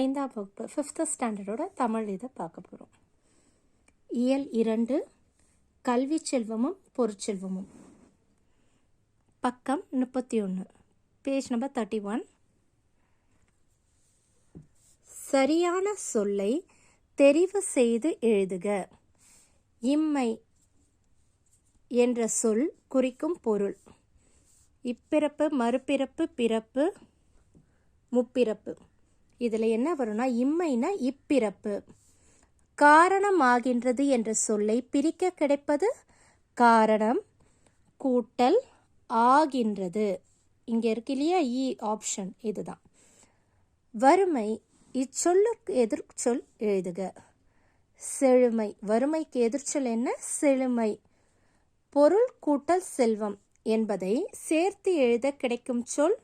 5ஆம் வகுப்பு 5th ஸ்டாண்டர்டோட தமிழ் இதை பார்க்க போகிறோம். இயல் 2 கல்வி செல்வமும் பொருட்செல்வமும். பக்கம் 31, பேஜ் நம்பர் 31. சரியான சொல்லை தெரிவு செய்து எழுதுக. இம்மை என்ற சொல் குறிக்கும் பொருள். இப்பிறப்பு, மறுபிறப்பு, பிறப்பு, முப்பிறப்பு. இதில் என்ன வரும்னா இம்மைனா இப்பிறப்பு. காரணமாகின்றது என்ற சொல்லை பிரிக்க கிடைப்பது காரணம் கூட்டல் ஆகின்றது. இங்கே இருக்கு இல்லையா, இ ஆப்ஷன், இதுதான். வறுமை, இச்சொல்லுக்கு எதிர்ச்சொல் எழுதுக. செழுமை, வறுமைக்கு எதிர்ச்சொல் என்ன? செழுமை. பொருள் கூட்டல் செல்வம் என்பதை சேர்த்து எழுத கிடைக்கும் சொல்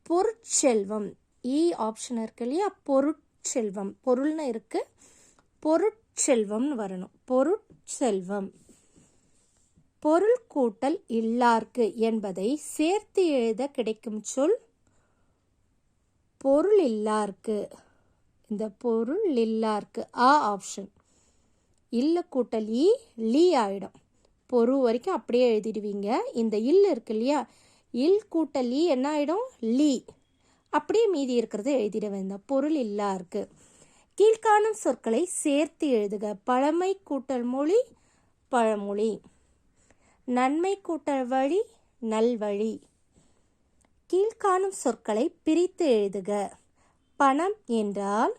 பொருட்செல்வம். இ ஆப்ஷன் இருக்கு இல்லையா, பொருட்செல்வம். பொருள்னு இருக்கு, பொருட்செல்வம்னு வரணும். பொருட்செல்வம். பொருள் கூட்டல் இல்லார்க்கு என்பதை சேர்த்து எழுத கிடைக்கும் சொல் பொருள் இல்லார்க்கு. இந்த பொருள் இல்லார்க்கு ஆ ஆப்ஷன். இல்ல கூட்டல் இ லீ ஆயிடும். பொரு வரைக்கும் அப்படியே எழுதிடுவீங்க. இந்த இல் இருக்கு இல்லையா, இல் கூட்டல் இ என்ன ஆயிடும்? லீ. அப்படியே மீதி இருக்கிறத எழுதிட வேண்டாம். பொருள் இல்லார்க்கு. கீழ்காணும் சொற்களை சேர்த்து எழுதுக. பழமை கூட்டல் மொழி பழமொழி. நன்மை கூட்டல் வழி நல்வழி. கீழ்காணும் சொற்களை பிரித்து எழுதுக. பணம் என்றால்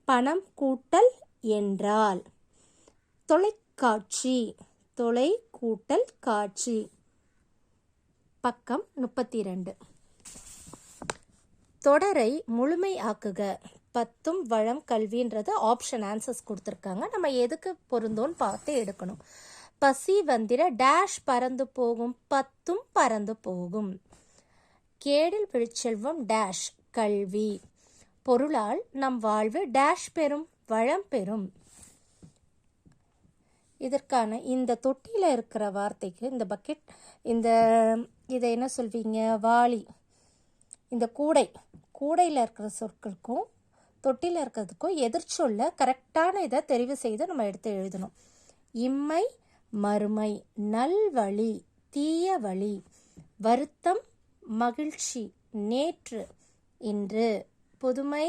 பணம் கூட்டல் என்றால். தொலைக்காட்சி, தொலை கூட்டல் காட்சி. பக்கம் 32. தொடரை முழுமை ஆக்குக. பத்தும் வளம் கல்வின்றது ஆப்ஷன் ஆன்சர்ஸ் கொடுத்துருக்காங்க. நம்ம எதுக்கு பொருந்தோன்னு பார்த்து எடுக்கணும். பசி வந்திர டேஷ் பறந்து போகும், பத்தும் பறந்து போகும். கேடில் விழுச்செல்வம் டேஷ் கல்வி. பொருளால் நம் வாழ்வு டேஷ் பெறும், வளம் பெறும். இதற்கான இந்த தொட்டியில் இருக்கிற வார்த்தைக்கு இந்த பக்கெட், இதை என்ன சொல்வீங்க? வாளி. இந்த கூடை, கூடையில் இருக்கிற சொற்களுக்கும் தொட்டியில் இருக்கிறதுக்கும் எதிர்ச்சொல்ல கரெக்டான இதை தெரிவு செய்து நம்ம எடுத்து எழுதணும். இம்மை மறுமை, நல்வழி தீய வழி, வருத்தம் மகிழ்ச்சி, நேற்று இன்று, புதுமை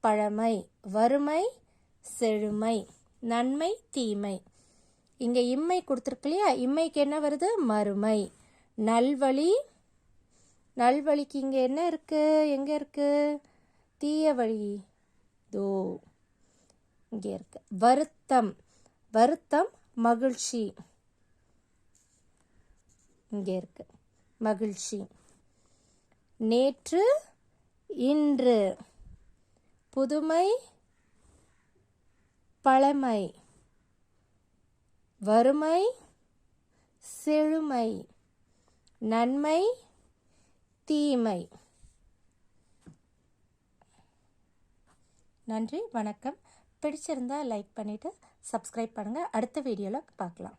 பழமை, வறுமை செழுமை, நன்மை தீமை. இங்கே இம்மை கொடுத்துருக்கு இல்லையா, இம்மைக்கு என்ன வருது? மறுமை. நல்வழி, நல்வழிக்கு இங்கே என்ன இருக்கு? எங்கே இருக்கு? தீய வழி தோ இங்கே இருக்கு. வருத்தம், வருத்தம் மகிழ்ச்சி, இங்கே இருக்கு மகிழ்ச்சி. நேற்று இன்று, புதுமை பழமை, வறுமை செழுமை, நன்மை தீமை. நன்றி, வணக்கம். பிடிச்சிருந்தா லைக் பண்ணிவிட்டு சப்ஸ்கிரைப் பண்ணுங்கள். அடுத்த வீடியோவில் பார்க்கலாம்.